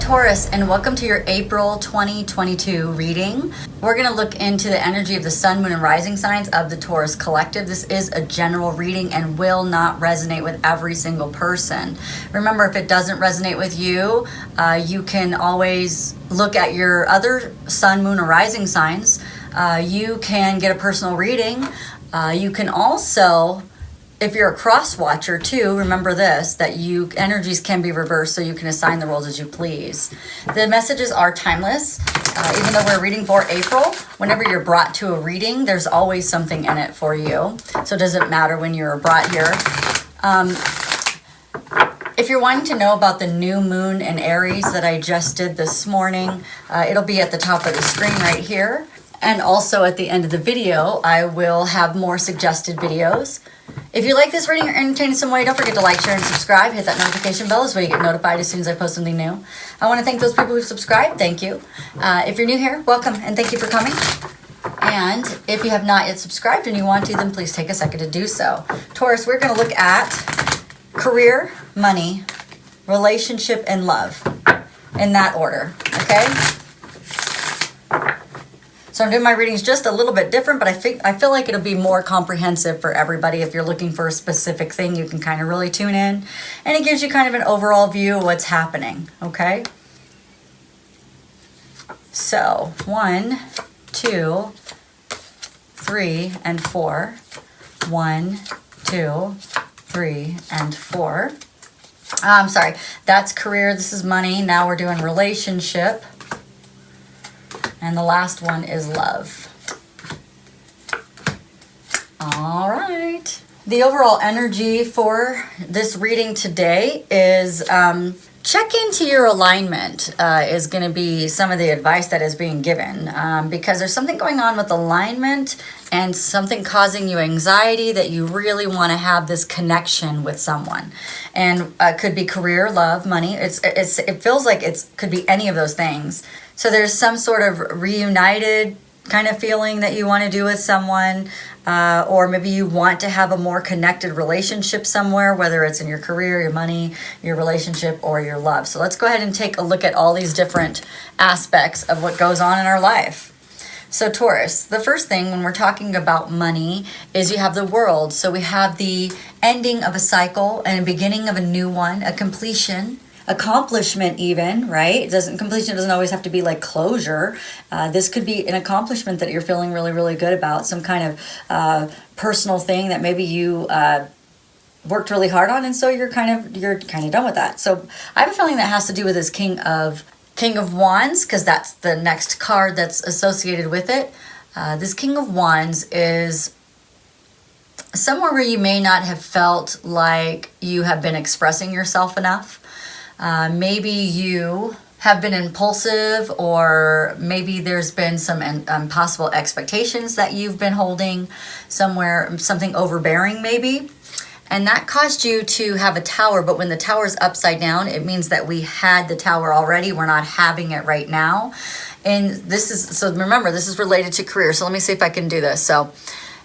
Taurus, and welcome to your April 2022 reading. We're going to look into the energy of the sun, moon, and rising signs of the Taurus collective. This is a general reading and will not resonate with every single person. Remember, if it doesn't resonate with you, you can always look at your other sun, moon, or rising signs. You can get a personal reading. You can also, if you're a cross watcher too, remember this, that energies can be reversed, so you can assign the roles as you please. The messages are timeless. Even though we're reading for April, whenever you're brought to a reading, there's always something in it for you. So it doesn't matter when you're brought here. If you're wanting to know about the new moon in Aries that I just did this morning, it'll be at the top of the screen right here. And also at the end of the video, I will have more suggested videos. If you like this reading or entertained in some way, don't forget to like, share, and subscribe. Hit that notification bell so you get notified as soon as I post something new. I want to thank those people who subscribed. Thank you. If you're new here, welcome and thank you for coming. And if you have not yet subscribed and you want to, then please take a second to do so. Taurus, we're going to look at career, money, relationship, and love in that order. Okay? So I'm doing my readings just a little bit different, but I feel like it'll be more comprehensive for everybody. If you're looking for a specific thing, you can kind of really tune in. And it gives you kind of an overall view of what's happening, okay? So 1, 2, 3, and 4. 1, 2, 3, and 4. I'm sorry, that's career. This is money. Now we're doing relationship. And the last one is love. All right. The overall energy for this reading today is check into your alignment is going to be some of the advice that is being given, because there's something going on with alignment and something causing you anxiety that you really want to have this connection with someone. And could be career, love, money. It feels like it could be any of those things. So there's some sort of reunited kind of feeling that you want to do with someone, or maybe you want to have a more connected relationship somewhere, whether it's in your career, your money, your relationship, or your love. So let's go ahead and take a look at all these different aspects of what goes on in our life. So Taurus, the first thing when we're talking about money is you have the world. So we have the ending of a cycle and a beginning of a new one, a completion, accomplishment even, right? Completion doesn't always have to be like closure. This could be an accomplishment that you're feeling really, really good about, some kind of personal thing that maybe you worked really hard on, and so you're kind of done with that. So I have a feeling that has to do with this King of Wands, because that's the next card that's associated with it. This King of Wands is somewhere where you may not have felt like you have been expressing yourself enough. Maybe you have been impulsive, or maybe there's been some impossible expectations that you've been holding somewhere, something overbearing maybe. And that caused you to have a tower, but when the tower's upside down, it means that we had the tower already. We're not having it right now. And so remember, this is related to career. So let me see if I can do this. So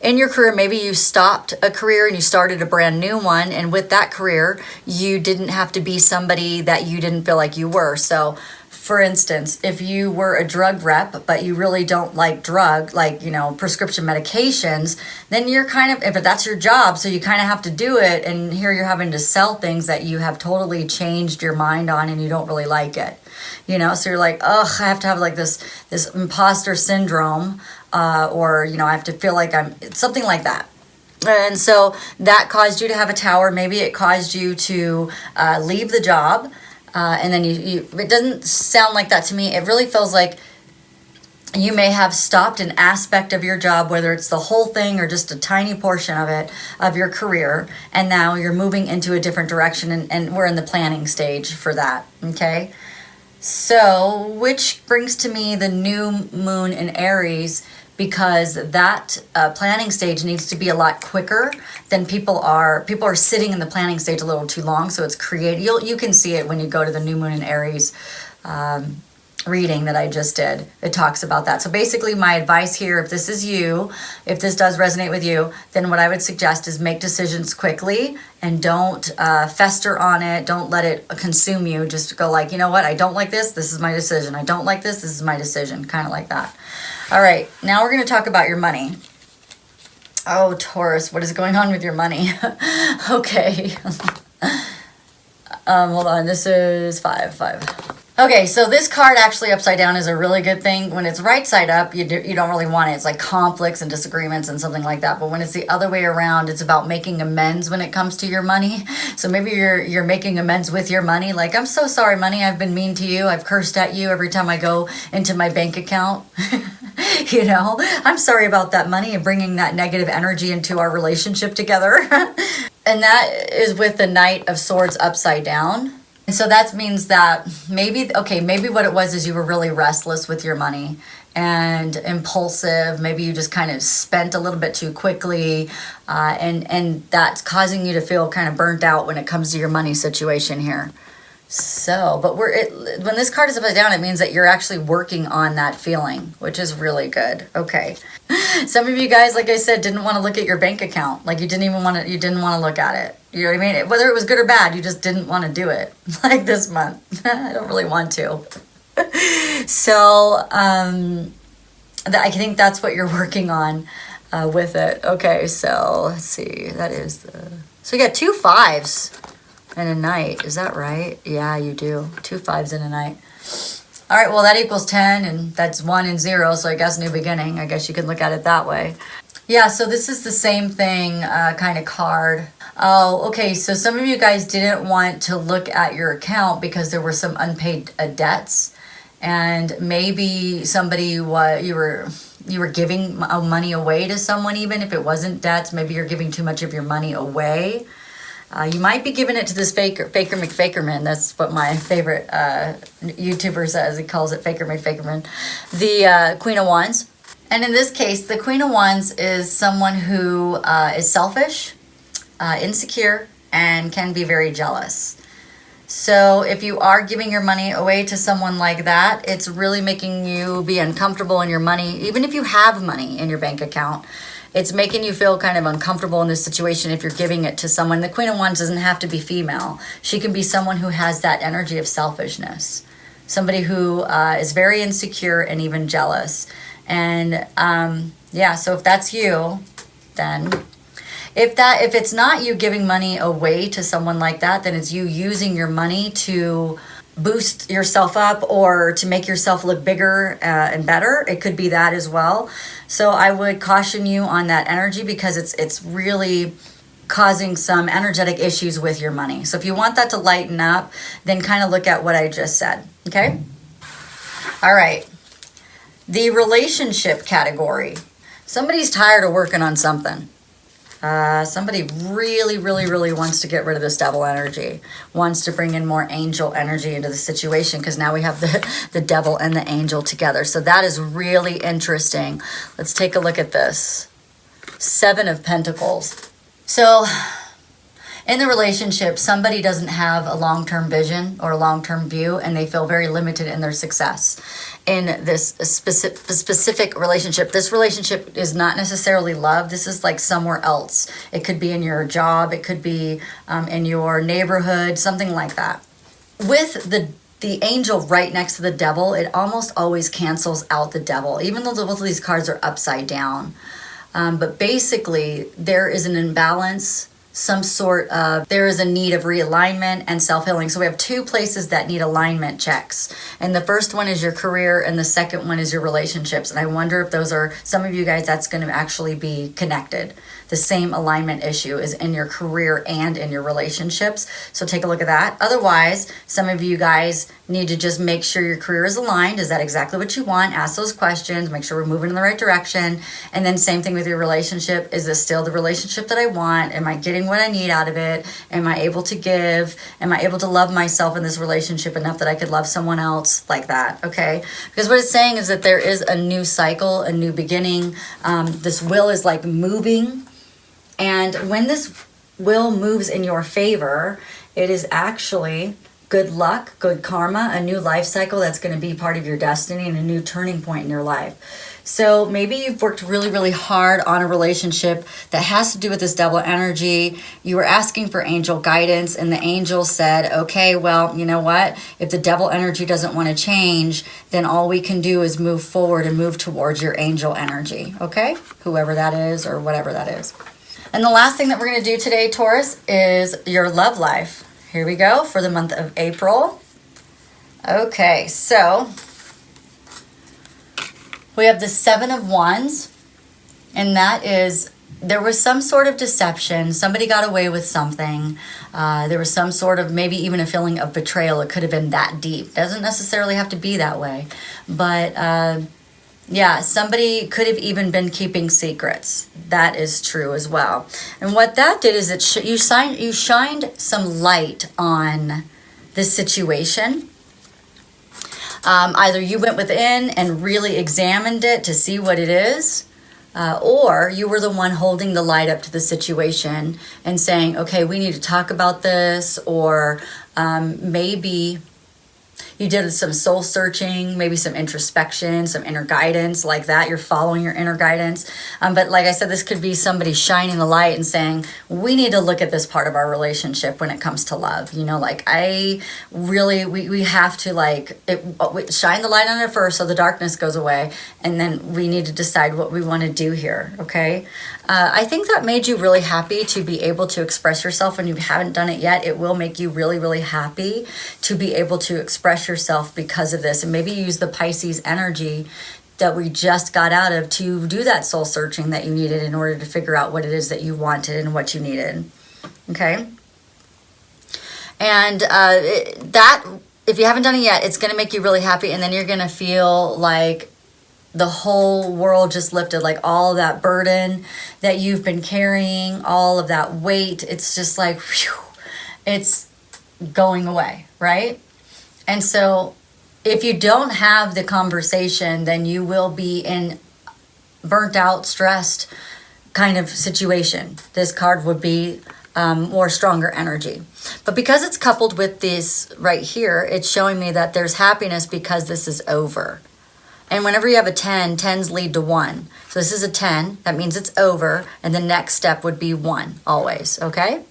in your career, maybe you stopped a career and you started a brand new one. And with that career, you didn't have to be somebody that you didn't feel like you were. So for instance, if you were a drug rep, but you really don't like prescription medications, then you're if that's your job, so you kind of have to do it. And here you're having to sell things that you have totally changed your mind on and you don't really like it. So you're like, ugh, I have to have like this imposter syndrome, or I have to feel like I'm something like that. And so that caused you to have a tower. Maybe it caused you to leave the job. And then it doesn't sound like that to me. It really feels like you may have stopped an aspect of your job, whether it's the whole thing or just a tiny portion of it, of your career. And now you're moving into a different direction, and we're in the planning stage for that. Okay. So, which brings to me the new moon in Aries, because that planning stage needs to be a lot quicker than people are sitting in the planning stage a little too long. So it's creative. You can see it when you go to the new moon in Aries reading that I just did. It talks about that. So basically my advice here, if this is you, if this does resonate with you, then what I would suggest is make decisions quickly and don't fester on it. Don't let it consume you. Just go like, you know what? I don't like this. This is my decision. I don't like this. This is my decision. Kind of like that. All right. Now we're going to talk about your money. Oh, Taurus, what is going on with your money? Okay. Hold on. This is 5. Okay, so this card actually upside down is a really good thing. When it's right side up, you don't really want it. It's like conflicts and disagreements and something like that. But when it's the other way around, it's about making amends when it comes to your money. So maybe you're making amends with your money. Like, I'm so sorry, money. I've been mean to you. I've cursed at you every time I go into my bank account. You know, I'm sorry about that money and bringing that negative energy into our relationship together. And that is with the Knight of Swords upside down. And so that means that maybe what it was is you were really restless with your money and impulsive. Maybe you just kind of spent a little bit too quickly, and that's causing you to feel kind of burnt out when it comes to your money situation here. So, but when this card is upside down, it means that you're actually working on that feeling, which is really good. Okay. Some of you guys, like I said, didn't want to look at your bank account. Like you didn't want to look at it. You know what I mean? Whether it was good or bad, you just didn't want to do it. Like this month. I don't really want to. So, I think that's what you're working on with it. Okay, so let's see. That is so you got 2 5s. And a Knight, is that right? Yeah, you do. 2 5s and a Knight. All right, well, that equals 10, and that's 1 and 0, so I guess new beginning. I guess you can look at it that way. Yeah, so this is the same thing kind of card. Oh, okay, so some of you guys didn't want to look at your account because there were some unpaid debts, and maybe somebody you were giving money away to someone, even if it wasn't debts. Maybe you're giving too much of your money away. You might be giving it to this Faker McFakerman. That's what my favorite YouTuber says. He calls it Faker McFakerman. The Queen of Wands. And in this case, the Queen of Wands is someone who is selfish, insecure, and can be very jealous. So if you are giving your money away to someone like that, it's really making you be uncomfortable in your money. Even if you have money in your bank account, it's making you feel kind of uncomfortable in this situation if you're giving it to someone. The Queen of Wands doesn't have to be female. She can be someone who has that energy of selfishness. Somebody who is very insecure and even jealous. And yeah, so if that's you, then if it's not you giving money away to someone like that, then it's you using your money to boost yourself up or to make yourself look bigger and better. It could be that as well. So I would caution you on that energy because it's really causing some energetic issues with your money. So if you want that to lighten up, then kind of look at what I just said. Okay? All right. The relationship category. Somebody's tired of working on something. Somebody really, really, really wants to get rid of this devil energy, wants to bring in more angel energy into the situation because now we have the devil and the angel together. So that is really interesting. Let's take a look at this. 7 of Pentacles. So in the relationship, somebody doesn't have a long-term vision or a long-term view, and they feel very limited in their success in this specific relationship. This relationship is not necessarily love. This is like somewhere else. It could be in your job. It could be in your neighborhood, something like that. With the angel right next to the devil, it almost always cancels out the devil, even though both of these cards are upside down. But basically, there is an imbalance. There is a need of realignment and self-healing. So we have 2 places that need alignment checks. And the first one is your career and the second one is your relationships. And I wonder if those are, some of you guys, that's going to actually be connected. The same alignment issue is in your career and in your relationships. So take a look at that. Otherwise, some of you guys need to just make sure your career is aligned. Is that exactly what you want? Ask those questions. Make sure we're moving in the right direction. And then same thing with your relationship. Is this still the relationship that I want? Am I getting what I need out of it? Am I able to give? Am I able to love myself in this relationship enough that I could love someone else like that? Okay? Because what it's saying is that there is a new cycle, a new beginning. This wheel is like moving. And when this wheel moves in your favor, it is actually good luck, good karma, a new life cycle that's going to be part of your destiny and a new turning point in your life. So maybe you've worked really, really hard on a relationship that has to do with this double energy. You were asking for angel guidance, and the angel said, okay, well, you know what? If the double energy doesn't want to change, then all we can do is move forward and move towards your angel energy, okay? Whoever that is or whatever that is. And the last thing that we're going to do today, Taurus, is your love life. Here we go for the month of April. Okay, so we have the Seven of Wands, and that is, there was some sort of deception. Somebody got away with something. There was some sort of, maybe even a feeling of betrayal. It could have been that deep. Doesn't necessarily have to be that way. But yeah, somebody could have even been keeping secrets. That is true as well. And what that did is you shined some light on this situation. Either you went within and really examined it to see what it is, or you were the one holding the light up to the situation and saying, okay, we need to talk about this, or maybe you did some soul searching, maybe some introspection, some inner guidance like that. You're following your inner guidance. But like I said, this could be somebody shining a light and saying, we need to look at this part of our relationship when it comes to love. You know, like we have to shine the light on it first so the darkness goes away. And then we need to decide what we want to do here, okay? I think that made you really happy to be able to express yourself when you haven't done it yet. It will make you really, really happy to be able to express yourself because of this. And maybe use the Pisces energy that we just got out of to do that soul searching that you needed in order to figure out what it is that you wanted and what you needed. Okay? And that, if you haven't done it yet, it's going to make you really happy. And then you're going to feel like the whole world just lifted, like all that burden that you've been carrying, all of that weight. It's just like, whew, it's going away, right? And so if you don't have the conversation, then you will be in burnt out, stressed kind of situation. This card would be more stronger energy. But because it's coupled with this right here, it's showing me that there's happiness because this is over. And whenever you have a 10, 10s lead to 1. So this is a 10. That means it's over. And the next step would be 1 always, okay?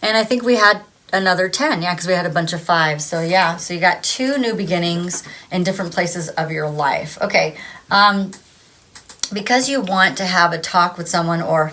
And I think we had another 10, yeah, because we had a bunch of 5s. So yeah, so you got 2 new beginnings in different places of your life. Okay, because you want to have a talk with someone, or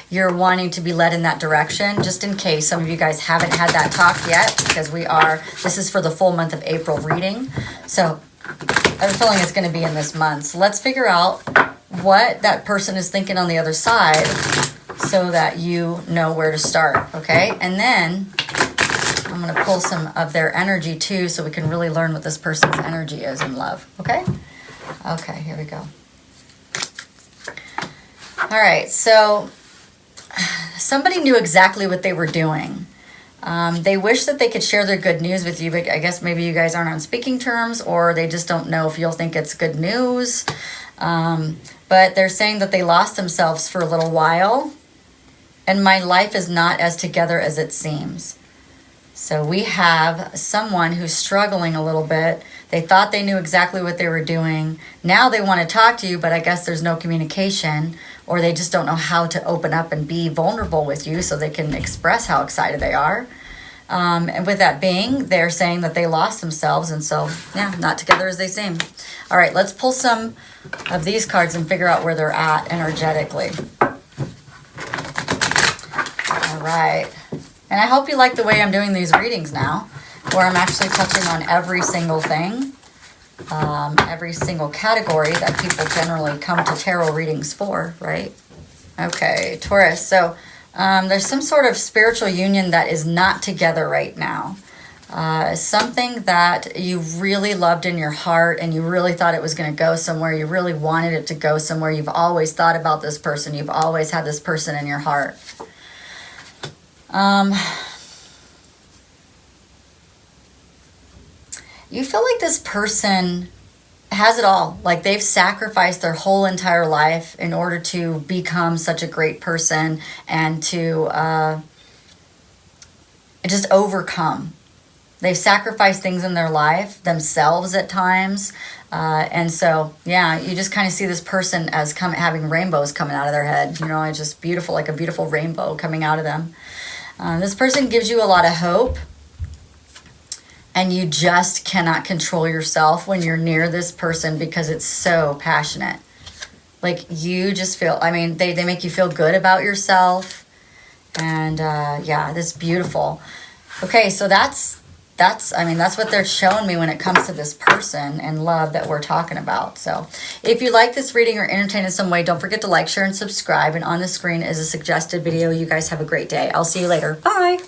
you're wanting to be led in that direction, just in case some of you guys haven't had that talk yet, because this is for the full month of April reading. So I have a feeling it's going to be in this month. So let's figure out what that person is thinking on the other side so that you know where to start, okay? And then I'm going to pull some of their energy too so we can really learn what this person's energy is in love, okay? Okay, here we go. All right, so somebody knew exactly what they were doing. They wish that they could share their good news with you, but I guess maybe you guys aren't on speaking terms, or they just don't know if you'll think it's good news. But they're saying that they lost themselves for a little while, and my life is not as together as it seems. So we have someone who's struggling a little bit. They thought they knew exactly what they were doing. Now they want to talk to you, but I guess there's no communication, or they just don't know how to open up and be vulnerable with you so they can express how excited they are. And with that being, they're saying that they lost themselves, and so, yeah, not together as they seem. All right, let's pull some of these cards and figure out where they're at energetically. All right. And I hope you like the way I'm doing these readings now, where I'm actually touching on every single thing, every single category that people generally come to tarot readings for, right? Okay, Taurus. So there's some sort of spiritual union that is not together right now. Something that you really loved in your heart and you really thought it was going to go somewhere. You really wanted it to go somewhere. You've always thought about this person. You've always had this person in your heart. You feel like this person has it all. Like they've sacrificed their whole entire life in order to become such a great person and to just overcome They've sacrificed things in their life, themselves at times. And so, yeah, you just kind of see this person as having rainbows coming out of their head. You know, it's just beautiful, like a beautiful rainbow coming out of them. This person gives you a lot of hope. And you just cannot control yourself when you're near this person because it's so passionate. Like, you just feel, I mean, they make you feel good about yourself. And yeah, this beautiful. Okay, so that's what they're showing me when it comes to this person and love that we're talking about. So if you like this reading or entertained in some way, don't forget to like, share, and subscribe. And on the screen is a suggested video. You guys have a great day. I'll see you later. Bye.